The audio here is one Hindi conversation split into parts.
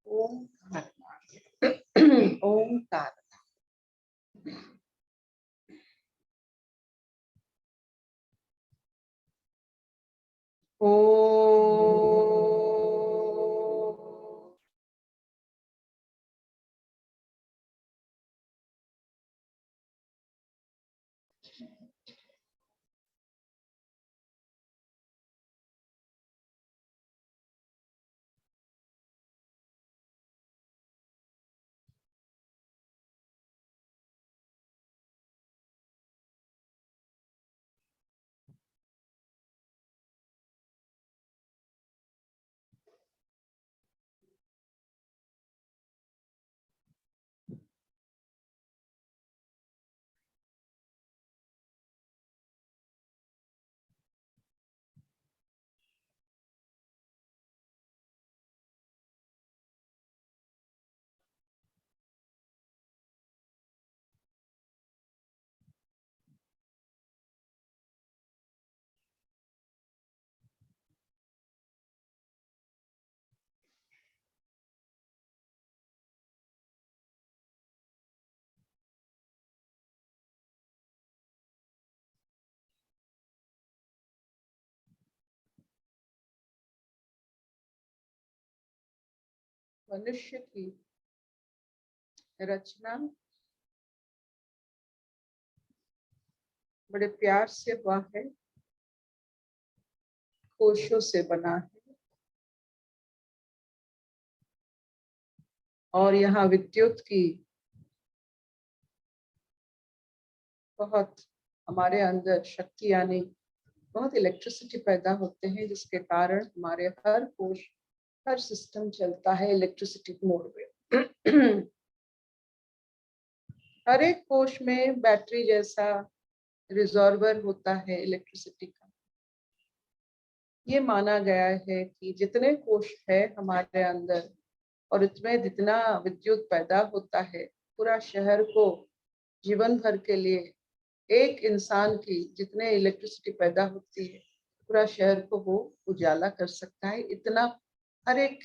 ओंकार ओंकार ओ मनुष्य की रचना बड़े प्यार से हुआ है, कोशों से बना है और यहाँ विद्युत की बहुत हमारे अंदर शक्ति यानी बहुत इलेक्ट्रिसिटी पैदा होते हैं, जिसके कारण हमारे हर कोश हर सिस्टम चलता है इलेक्ट्रिसिटी मोड में। हर एक कोश में बैटरी जैसा रिजर्वर होता है इलेक्ट्रिसिटी का। ये माना गया है कि जितने कोश है हमारे अंदर और इसमें जितना विद्युत पैदा होता है, पूरा शहर को जीवन भर के लिए एक इंसान की जितने इलेक्ट्रिसिटी पैदा होती है, पूरा शहर को वो उजाला कर सकता है। इतना हर एक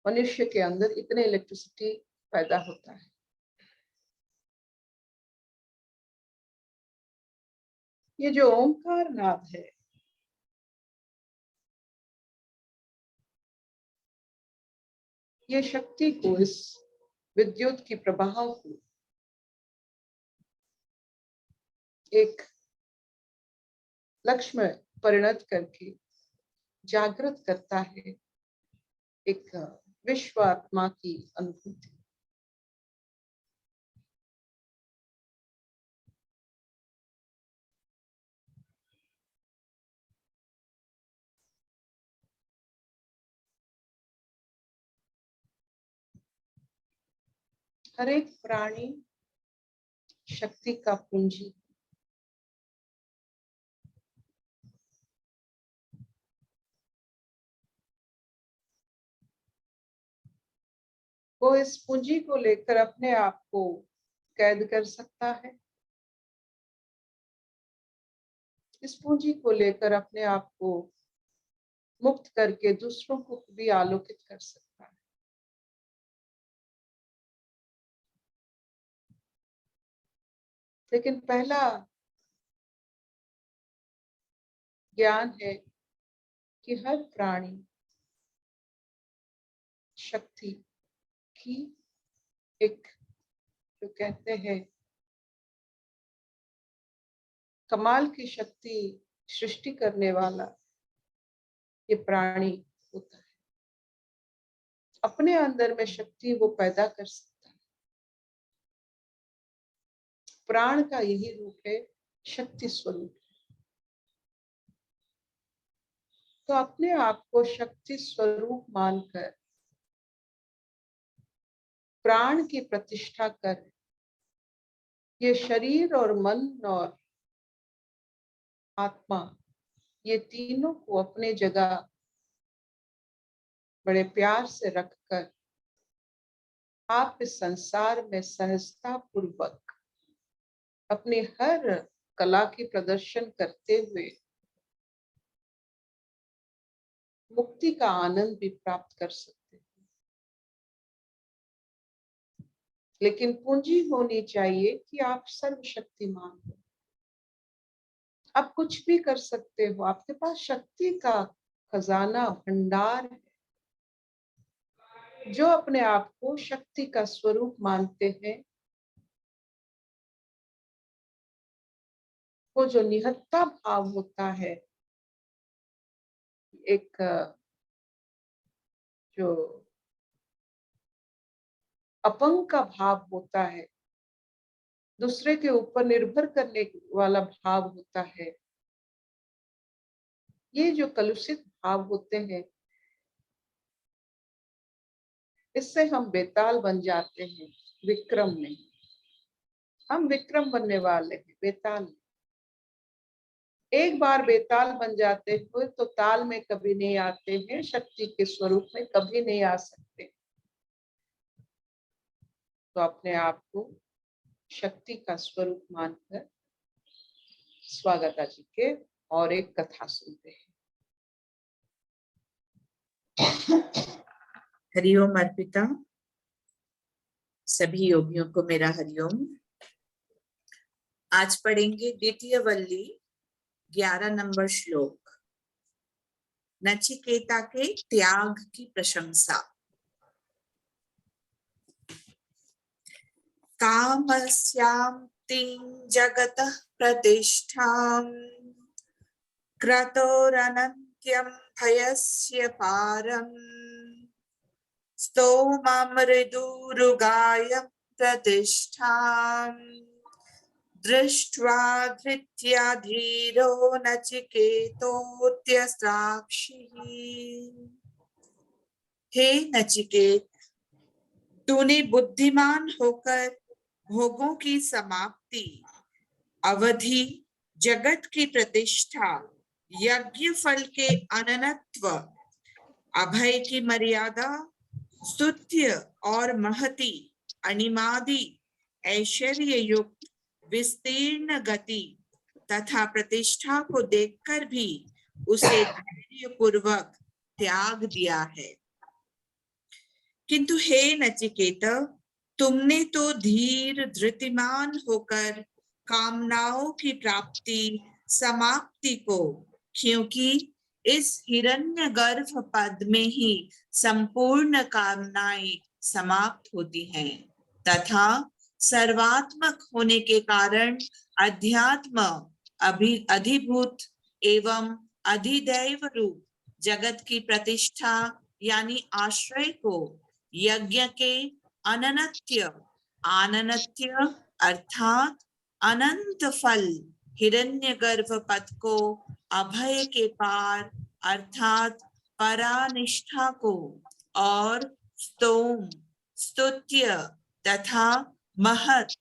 मनुष्य के अंदर इतने इलेक्ट्रिसिटी पैदा होता है। ये जो ओंकार नाद है, ये शक्ति को, इस विद्युत की प्रवाह को एक लक्ष्य में परिणत करके जागृत करता है, एक विश्व आत्मा की अनुभूति। हर एक प्राणी शक्ति का पूंजी, वो इस पूंजी को लेकर अपने आप को कैद कर सकता है, इस पूंजी को लेकर अपने आप को मुक्त करके दूसरों को भी आलोकित कर सकता है। लेकिन पहला ज्ञान है कि हर प्राणी शक्ति की एक, जो कहते हैं, कमाल की शक्ति सृष्टि करने वाला ये प्राणी होता है। अपने अंदर में शक्ति वो पैदा कर सकता है। प्राण का यही रूप है, शक्ति स्वरूप। तो अपने आप को शक्ति स्वरूप मानकर प्राण की प्रतिष्ठा कर ये शरीर और मन और आत्मा, ये तीनों को अपने जगह बड़े प्यार से रखकर आप इस संसार में सहजता पूर्वक अपनी हर कला की प्रदर्शन करते हुए मुक्ति का आनंद भी प्राप्त कर सकते हैं। लेकिन पूंजी होनी चाहिए कि आप सर्वशक्तिमान हो, आप कुछ भी कर सकते हो, आपके पास शक्ति का खजाना भंडार है। जो अपने आप को शक्ति का स्वरूप मानते हैं, वो जो निहत्ता भाव होता है, एक जो अपंग का भाव होता है, दूसरे के ऊपर निर्भर करने वाला भाव होता है, ये जो कलुषित भाव होते हैं, इससे हम बेताल बन जाते हैं, विक्रम नहीं। हम विक्रम बनने वाले हैं, बेताल नहीं। एक बार बेताल बन जाते हुए तो ताल में कभी नहीं आते हैं, शक्ति के स्वरूप में कभी नहीं आ सकते। तो अपने आप को शक्ति का स्वरूप मानकर स्वागता जी के और एक कथा सुनते हैं। हरिओम अर्पिता। सभी योगियों को मेरा हरिओम। आज पढ़ेंगे द्वितीय वल्ली 11 नंबर श्लोक, नचिकेता के त्याग की प्रशंसा। कामस्यां तीं जगतः प्रतिष्ठां क्रतोरनन्त्यं भयस्य पारम् स्तोममृदुरुगायं प्रतिष्ठाम् दृष्ट्वा धृत्या धीरो नचिकेतोऽत्यस्राक्षिः। हे नचिकेत, तूने बुद्धिमान होकर भोगों की समाप्ति, अवधि, जगत की प्रतिष्ठा, यज्ञ फल के अनन्तत्व, अभय की मर्यादा, स्तुत्य और महति, अनिमादि, ऐश्वर्य युक्त, विस्तीर्ण गति तथा प्रतिष्ठा को देखकर भी उसे धैर्य पूर्वक त्याग दिया है। किंतु हे नचिकेत, तुमने तो धीर धृतिमान होकर कामनाओं की प्राप्ति समाप्ति को, क्योंकि इस हिरण्यगर्भ पद में ही संपूर्ण कामनाएं समाप्त होती हैं तथा सर्वात्मक होने के कारण अध्यात्म अधिभूत एवं अधिदैव रूप जगत की प्रतिष्ठा यानी आश्रय को यज्ञ के अनन्त्य आनन्त्य अर्थात अनंत फल हिरण्यगर्भ पद को, अभय के पार अर्थात परानिष्ठा को और स्तोम स्तुत्य तथा महत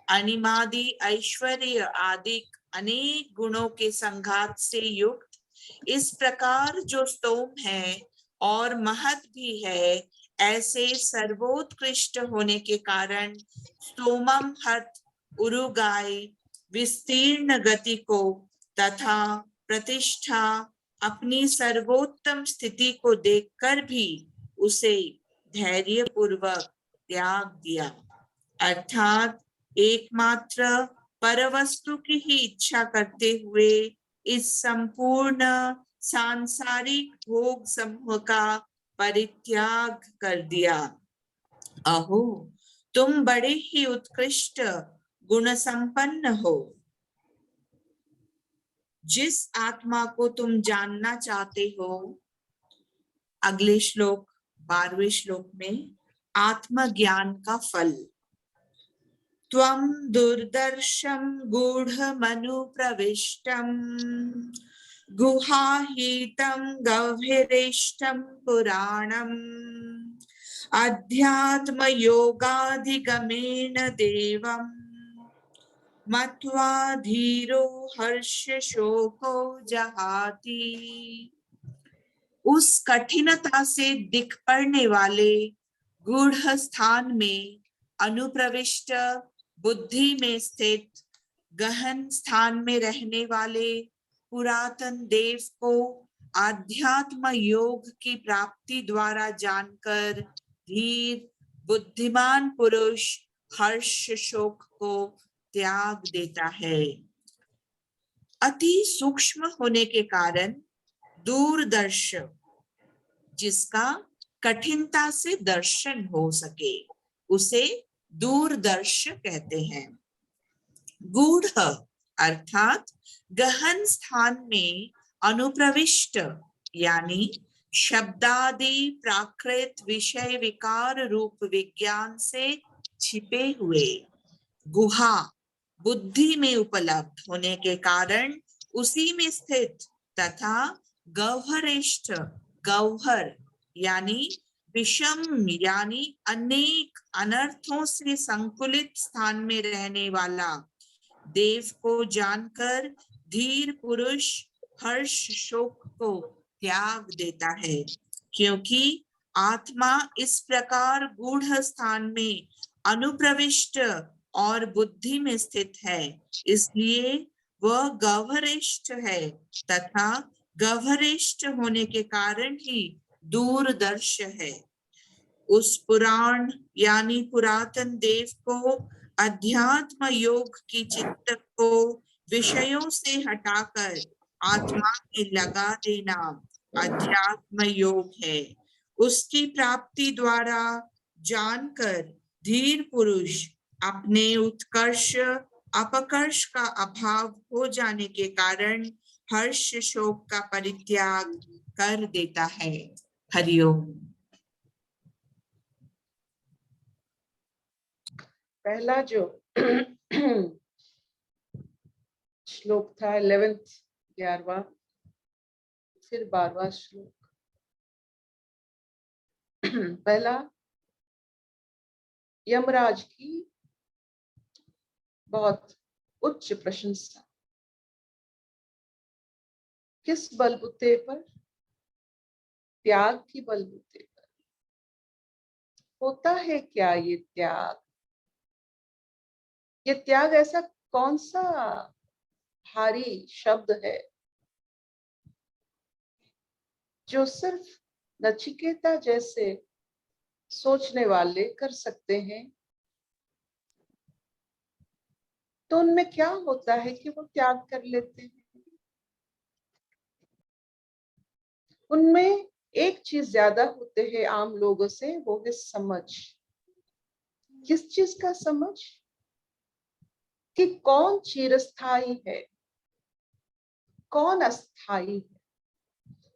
अनिमादि ऐश्वर्य आदि अनेक गुणों के संघात से युक्त इस प्रकार जो स्तोम है और महत भी है, ऐसे सर्वोत्कृष्ट होने के कारण स्तोमम हत उरुगाय विस्तीर्ण गति को तथा प्रतिष्ठा अपनी सर्वोत्तम स्थिति को देखकर भी उसे धैर्य पूर्वक त्याग दिया, अर्थात एकमात्र परवस्तु की ही इच्छा करते हुए इस संपूर्ण सांसारिक भोग समूह का परित्याग कर दिया। अहो, तुम बड़े ही उत्कृष्ट गुण संपन्न हो। जिस आत्मा को तुम जानना चाहते हो, अगले श्लोक 12वें श्लोक में आत्मज्ञान का फल, त्वं दुर्दर्शं गूढ़मनुप्रविष्टं गुहाहितं गभीरेष्टं पुराणम् अध्यात्मयोगाधिगमेन देवं मत्वा धीरो हर्ष शोको जहाति। उस कठिनता से दिख पड़ने वाले गूढ़ स्थान में अनुप्रविष्ट, बुद्धि में स्थित, गहन स्थान में रहने वाले पुरातन देव को आध्यात्म योग की प्राप्ति द्वारा जानकर धीर बुद्धिमान पुरुष हर्ष शोक को त्याग देता है। अति सूक्ष्म होने के कारण दूरदर्श, जिसका कठिनता से दर्शन हो सके, उसे दूरदर्श कहते हैं। गूढ़ अर्थात गहन स्थान में अनुप्रविष्ट, यानी शब्दादि प्राकृत विषय विकार रूप विज्ञान से छिपे हुए। गुहा बुद्धि में उपलब्ध होने के कारण उसी में स्थित तथा गह्वरेष्ठ, गह्वर यानी विषम यानी अनेक अनर्थों से संकुलित स्थान में रहने वाला देव को जानकर धीर पुरुष हर्ष शोक को त्याग देता है, क्योंकि आत्मा इस प्रकार गूढ़ स्थान में अनुप्रविष्ट और बुद्धि में स्थित है, इसलिए वह गह्वरेष्ठ है तथा गह्वरेष्ठ होने के कारण ही दूरदर्श है। उस पुराण यानी पुरातन देव को अध्यात्म योग की चित्त को विषयों से हटाकर आत्मा में लगा देना अध्यात्म योग है। उसकी प्राप्ति द्वारा जानकर धीर पुरुष अपने उत्कर्ष अपकर्ष का अभाव हो जाने के कारण हर्ष शोक का परित्याग कर देता है। हरिओम। पहला जो श्लोक था 11th 11वां, फिर 12वां श्लोक। पहला यमराज की बहुत उच्च प्रशंसा, किस बलबूते पर? त्याग की बलबूते पर। होता है क्या ये त्याग? ये त्याग ऐसा कौन सा भारी शब्द है जो सिर्फ नचिकेता जैसे सोचने वाले कर सकते हैं? तो उनमें क्या होता है कि वो त्याग कर लेते हैं? उनमें एक चीज ज्यादा होते हैं आम लोगों से, वो है समझ। किस चीज का समझ? कि कौन चिरस्थायी है, कौन अस्थायी है।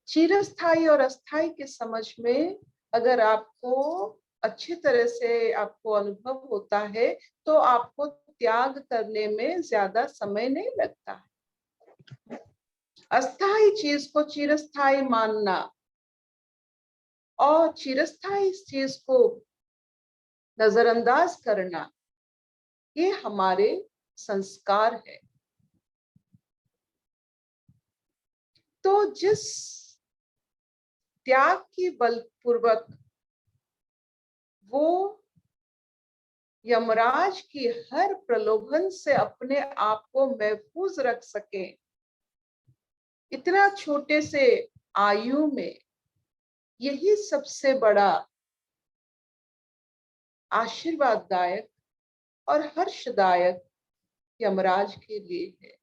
चिरस्थायी और अस्थायी के समझ में अगर आपको अच्छी तरह से आपको अनुभव होता है तो आपको त्याग करने में ज्यादा समय नहीं लगता है। अस्थायी चीज को चिरस्थायी मानना और चिरस्थायी चीज को नजरअंदाज करना, ये हमारे संस्कार है। तो जिस त्याग की बलपूर्वक वो यमराज की हर प्रलोभन से अपने आप को महफूज रख सके, इतना छोटे से आयु में, यही सबसे बड़ा आशीर्वाददायक और हर्षदायक यमराज के लिए है।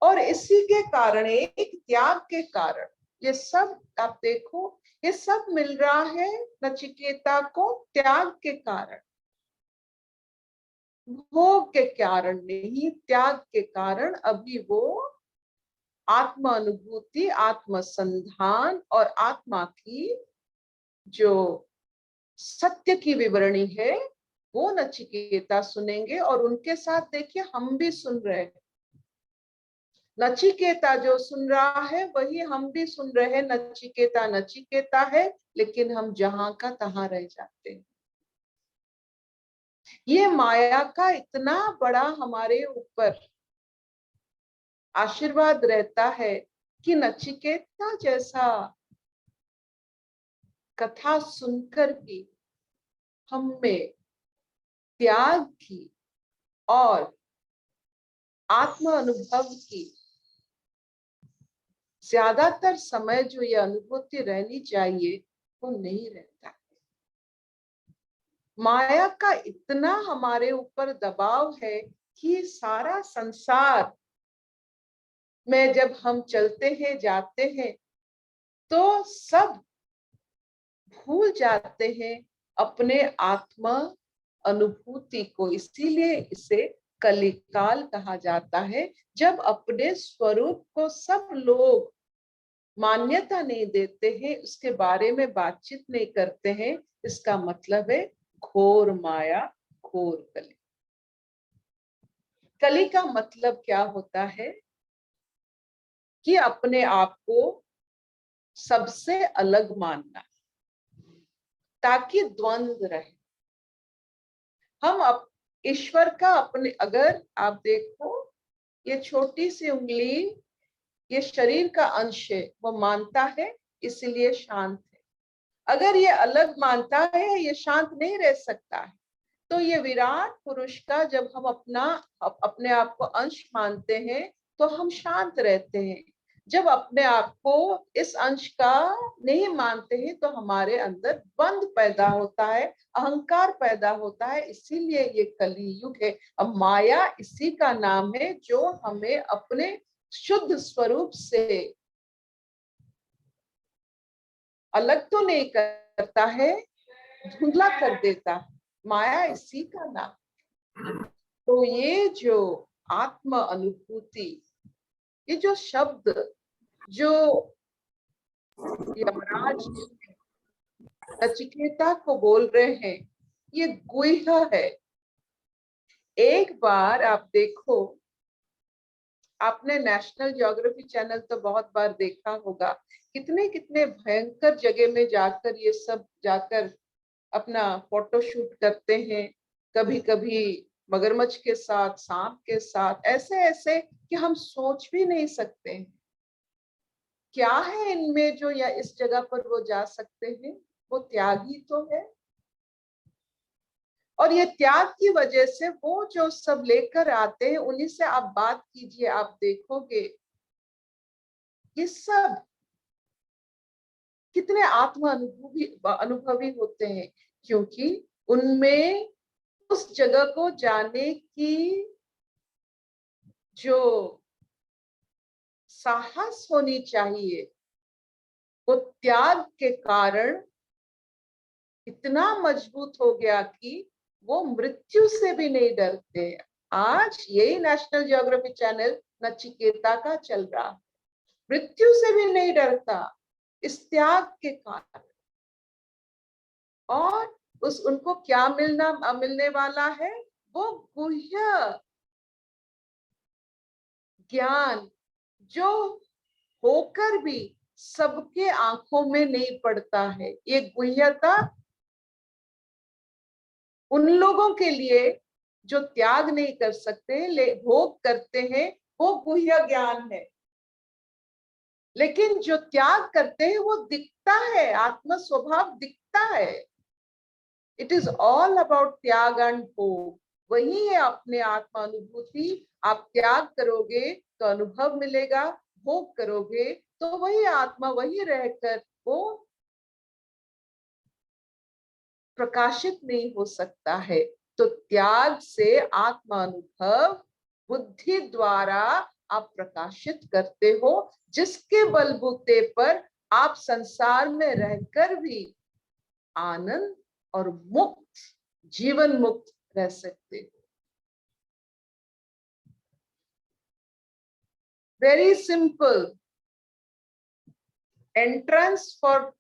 और इसी के कारण, एक त्याग के कारण, ये सब आप देखो, ये सब मिल रहा है नचिकेता को त्याग के कारण, भोग के कारण नहीं, त्याग के कारण। अभी वो आत्म अनुभूति, आत्मसंधान और आत्मा की जो सत्य की विवरणी है वो नचिकेता सुनेंगे। और उनके साथ देखिए हम भी सुन रहे हैं। नचिकेता जो सुन रहा है वही हम भी सुन रहे हैं। नचिकेता नचिकेता है, लेकिन हम जहां का तहां रह जाते हैं। ये माया का इतना बड़ा हमारे ऊपर आशीर्वाद रहता है कि नचिकेता जैसा कथा सुनकर भी हम में त्याग की और आत्म अनुभव की ज्यादातर समय जो ये अनुभूति रहनी चाहिए वो नहीं रहता है। माया का इतना हमारे ऊपर दबाव है कि सारा संसार में जब हम चलते हैं जाते हैं तो सब भूल जाते हैं अपने आत्मा अनुभूति को। इसीलिए इसे कलिकाल कहा जाता है, जब अपने स्वरूप को सब लोग मान्यता नहीं देते हैं, उसके बारे में बातचीत नहीं करते हैं। इसका मतलब है घोर माया, घोर कली। कली का मतलब क्या होता है कि अपने आप को सबसे अलग मानना, ताकि द्वंद्व रहे। हम ईश्वर का अपने, अगर आप देखो ये छोटी सी उंगली, ये शरीर का अंश है, वो मानता है इसलिए शांत है। अगर ये अलग मानता है, ये शांत नहीं रह सकता है। तो ये विराट पुरुष का जब हम अपने आप को अंश मानते हैं तो हम शांत रहते हैं। जब अपने आप को इस अंश का नहीं मानते हैं तो हमारे अंदर द्वंद्व पैदा होता है, अहंकार पैदा होता है। इसीलिए ये कलियुग है। अब माया इसी का नाम है जो हमें अपने शुद्ध स्वरूप से अलग तो नहीं करता है, धुंधला कर देता है। माया इसी का नाम। तो ये जो आत्म अनुभूति, ये जो शब्द जो यमराज नचिकेता को बोल रहे हैं, ये गुह्य है। एक बार आप देखो, आपने नेशनल ज्योग्राफी चैनल तो बहुत बार देखा होगा, कितने कितने भयंकर जगह में जाकर ये सब जाकर अपना फोटो शूट करते हैं। कभी कभी मगरमच्छ के साथ, सांप के साथ, ऐसे ऐसे कि हम सोच भी नहीं सकते हैं क्या है इनमें जो या इस जगह पर वो जा सकते हैं। वो त्यागी तो है, और ये त्याग की वजह से वो जो सब लेकर आते हैं, उन्हीं से आप बात कीजिए, आप देखोगे ये सब कितने आत्म अनुभवी होते हैं, क्योंकि उनमें उस जगह को जाने की जो साहस होनी चाहिए, वो त्याग के कारण इतना मजबूत हो गया कि वो मृत्यु से भी नहीं डरते। आज यही नेशनल ज्योग्राफी चैनल नचिकेता का चल रहा है, मृत्यु से भी नहीं डरता इस त्याग के कारण। और उनको क्या मिलने वाला है, वो गुह्य ज्ञान जो होकर भी सबके आंखों में नहीं पड़ता है। ये गुह्यता उन लोगों के लिए जो त्याग नहीं कर सकते, भोग करते हैं, वो गुह्य ज्ञान है। लेकिन जो त्याग करते हैं वो दिखता है, आत्म स्वभाव दिखता है। इट इज ऑल अबाउट त्याग एंड भोग। वही है अपने आत्मा अनुभूति। आप त्याग करोगे तो अनुभव मिलेगा, भोग करोगे तो वही आत्मा वही रहकर वो प्रकाशित नहीं हो सकता है। तो त्याग से आत्मा अनुभव बुद्धि द्वारा आप प्रकाशित करते हो, जिसके बलबूते पर आप संसार में रहकर भी आनंद और मुक्त, जीवन मुक्त रह सकते हो। वेरी सिंपल एंट्रेंस फॉर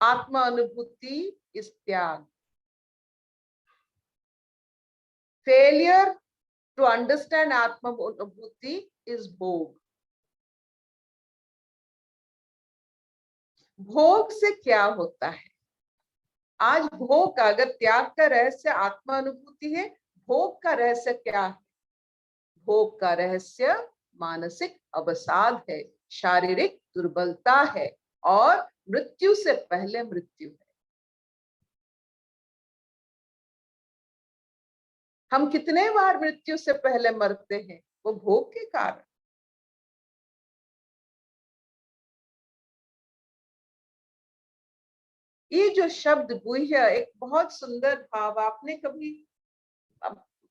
आत्मा अनुभूति इज त्याग। फेलियर टू अंडरस्टैंड आत्मा अनुभूति इज भोग। भोग से क्या होता है? आज भोग का, अगर त्याग का रहस्य आत्मा अनुभूति है, भोग का रहस्य क्या है? भोग का रहस्य मानसिक अवसाद है, शारीरिक दुर्बलता है, और मृत्यु से पहले मृत्यु है। हम कितने बार मृत्यु से पहले मरते हैं? वो भोग के कारण। ये जो शब्द गुह्य, एक बहुत सुंदर भाव। आपने कभी,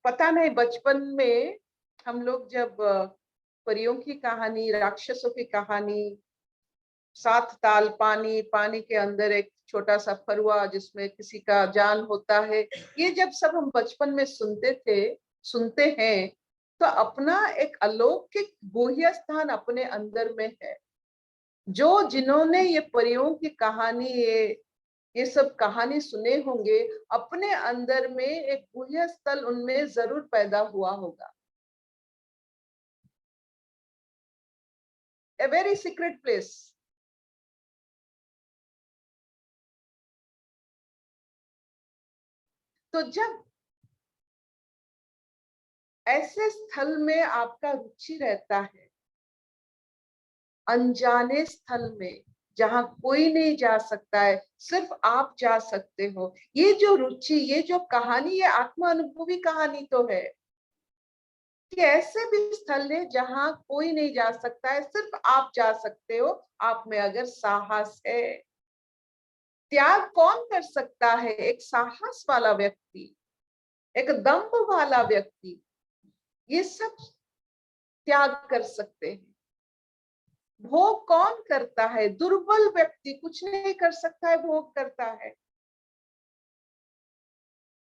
पता नहीं, बचपन में हम लोग जब परियों की कहानी, राक्षसों की कहानी, 7 ताल पानी, पानी के अंदर एक छोटा सा फरुआ जिसमें किसी का जान होता है, ये जब सब हम बचपन में सुनते हैं, तो अपना एक अलौकिक गुह्य स्थान अपने अंदर में है। जो जिन्होंने ये परियों की कहानी, ये सब कहानी सुने होंगे, अपने अंदर में एक गुह्य स्थल उनमें जरूर पैदा हुआ होगा। A very secret place. तो जब ऐसे स्थल में आपका रुचि रहता है, अनजाने स्थल में जहां कोई नहीं जा सकता है, सिर्फ आप जा सकते हो, ये जो रुचि, ये जो कहानी, ये आत्मा अनुभवी कहानी तो है कि ऐसे भी स्थल है जहां कोई नहीं जा सकता है, सिर्फ आप जा सकते हो, आप में अगर साहस है। त्याग कौन कर सकता है? एक साहस वाला व्यक्ति, एक दम्भ वाला व्यक्ति, ये सब त्याग कर सकते हैं। भोग कौन करता है? दुर्बल व्यक्ति कुछ नहीं कर सकता है, भोग करता है।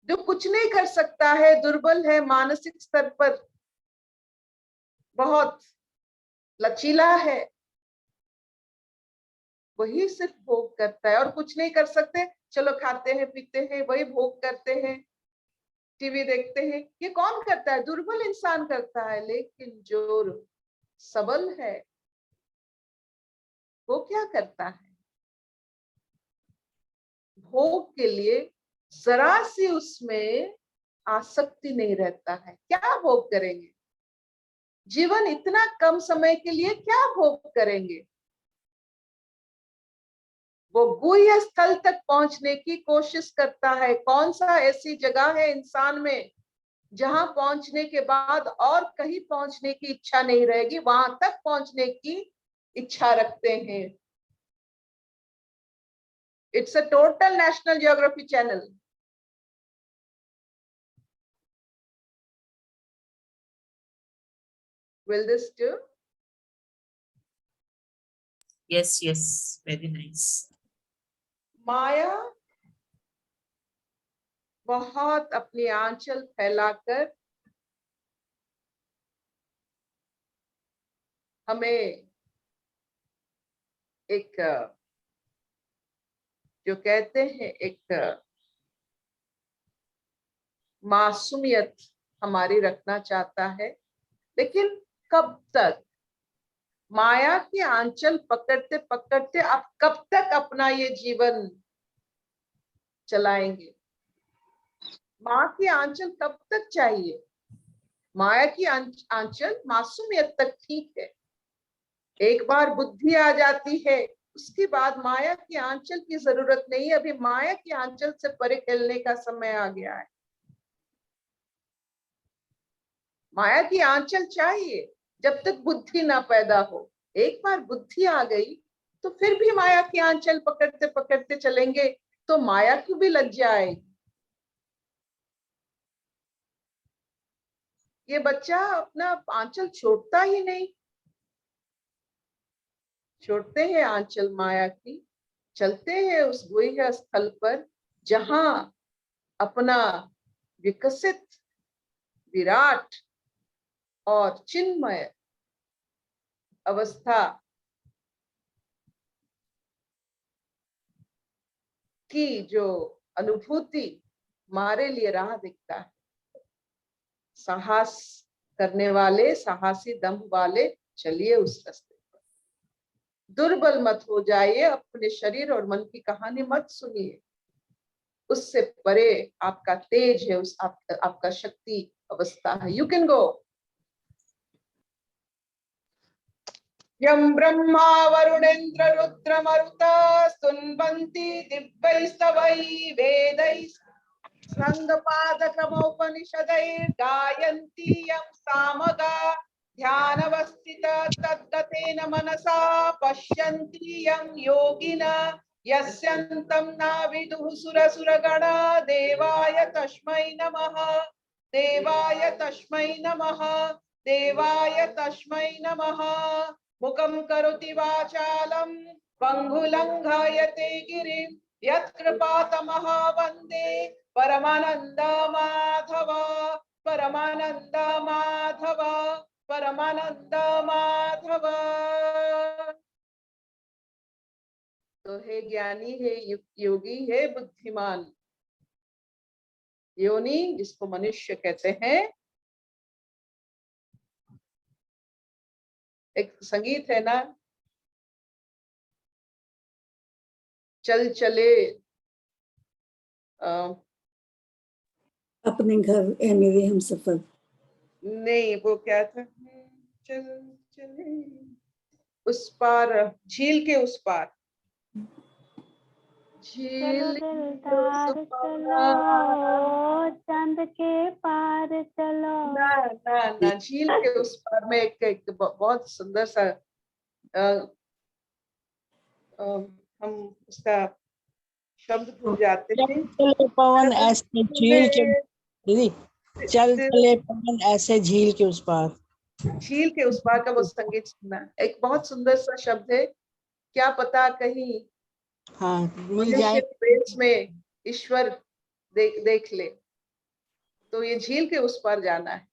जो कुछ नहीं कर सकता है, दुर्बल है, मानसिक स्तर पर बहुत लचीला है, वही सिर्फ भोग करता है। और कुछ नहीं कर सकते, चलो खाते हैं पीते हैं, वही भोग करते हैं, टीवी देखते हैं, ये कौन करता है? दुर्बल इंसान करता है। लेकिन जो सबल है वो क्या करता है? भोग के लिए जरा सी उसमें आसक्ति नहीं रहता है। क्या भोग करेंगे? जीवन इतना कम समय के लिए, क्या भोग करेंगे? वो गुह्य स्थल तक पहुंचने की कोशिश करता है। कौन सा ऐसी जगह है इंसान में जहां पहुंचने के बाद और कहीं पहुंचने की इच्छा नहीं रहेगी, वहां तक पहुंचने की इच्छा रखते हैं। It's a total national geography channel. Will this do? Yes, yes, very nice. माया बहुत अपनी आंचल फैलाकर हमें एक, जो कहते हैं, एक मासूमियत हमारी रखना चाहता है। लेकिन कब तक? माया की आंचल पकड़ते पकड़ते आप कब तक अपना ये जीवन चलाएंगे? माँ की आंचल कब तक चाहिए? माया की आंचल मासूमियत तक ठीक है, एक बार बुद्धि आ जाती है उसके बाद माया की आंचल की जरूरत नहीं। अभी माया की आंचल से परे खेलने का समय आ गया है। माया की आंचल चाहिए जब तक बुद्धि ना पैदा हो। एक बार बुद्धि आ गई तो फिर भी माया की आंचल पकड़ते पकड़ते चलेंगे तो माया की भी लज्जा आएगी। ये बच्चा अपना आंचल छोड़ता ही नहीं। छोड़ते हैं आंचल माया की, चलते हैं उस गुह्य स्थल पर जहां अपना विकसित, विराट और चिन्मय अवस्था की जो अनुभूति हमारे लिए राह दिखता है। साहस करने वाले, साहसी दम्भ वाले, चलिए उस रास्ते पर। दुर्बल मत हो जाइए, अपने शरीर और मन की कहानी मत सुनिए। उससे परे आपका तेज है, उस आपका शक्ति अवस्था है। You can go. यं ब्रह्मा वरुणेन्द्र रुद्र मरुता स्तुन्वन्ति दिव्यैस्तवैः वेदैः स्कन्दपादक्रमोपनिषदैर्गायन्ति यं सामगा ध्यानवस्थिता तद्गतेन मनसा पश्यन्ति यं योगिना यस्यन्तं नाविदुः सुरसुरगणा देवाय तस्मै नमः देवाय तस्मै नमः देवाय तस्मै नमः। मुखं करोति वाचालं पंगुलंघयते गिरिं यत्कृपातमः वन्दे परमानंद माधव परमानंद माधव परमानंद माधव। तो हे ज्ञानी, हे योगी, हे बुद्धिमान योनि, जिसको मनुष्य कहते हैं। एक संगीत है ना, चल चले अपने घर ए मेरे हम सफर। नहीं, वो क्या था, चल चले उस पार, झील के उस पार, चलो दिलदार चलो चांद के पार चलो। ना ना ना, झील के उस पार में एक बहुत सुंदर सा हम उसका शब्द भूल जाते हैं। चले पवन ऐसे झील के दीदी, चल चले पवन ऐसे झील के उस पार। झील के उस पार का वो संगीत सुनना, एक बहुत सुंदर सा शब्द है। क्या पता कहीं हाँ मिल मनुष्य जाए। प्रेस में ईश्वर देख ले, तो ये झील के उस पार जाना है।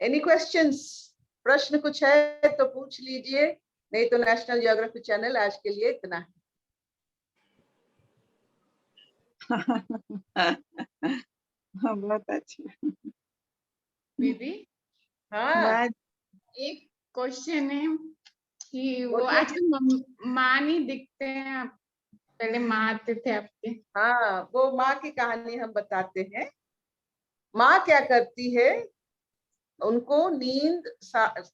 Any questions? प्रश्न कुछ है तो पूछ लीजिए, नहीं तो नेशनल ज्योग्राफी चैनल आज के लिए इतना है। बहुत अच्छा दीदी, हाँ एक क्वेश्चन है कि वो बोलिए। आजकल माँ नहीं दिखते हैं, आप पहले माँ आते थे आपके। हाँ, वो माँ की कहानी हम बताते हैं। माँ क्या करती है, उनको नींद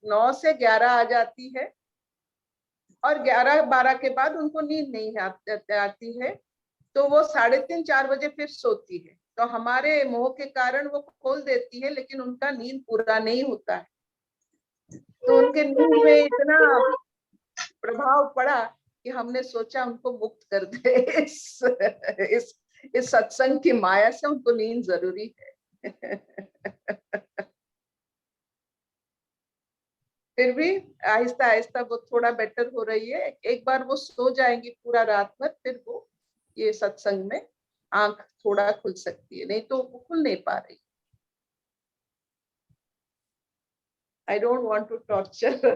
9 से 11 आ जाती है और 11-12 के बाद उनको नींद नहीं आती है, तो वो 3:30-4 बजे फिर सोती है। तो हमारे मोह के कारण वो खोल देती है, लेकिन उनका नींद पूरा नहीं होता है। तो उनके नींद में इतना प्रभाव पड़ा कि हमने सोचा उनको मुक्त कर दे। इस सत्संग की माया से उनको नींद जरूरी है। फिर भी आहिस्ता आहिस्ता वो थोड़ा बेटर हो रही है। एक बार वो सो जाएंगी पूरा रात भर, फिर वो ये सत्संग में आंख थोड़ा खुल सकती है, नहीं तो वो खुल नहीं पा रही। I don't want to torture her.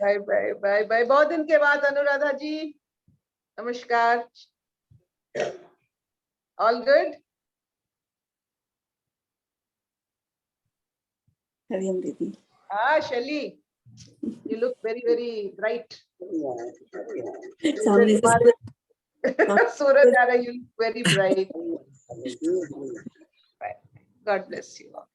Bye bye bye bye. बहुत दिन के बाद अनुराधा जी, नमस्कार। All good? हरिओम दीदी। Shelly, you look very very bright. सामने से सूरज आ रहा है, you look very bright. God bless you all.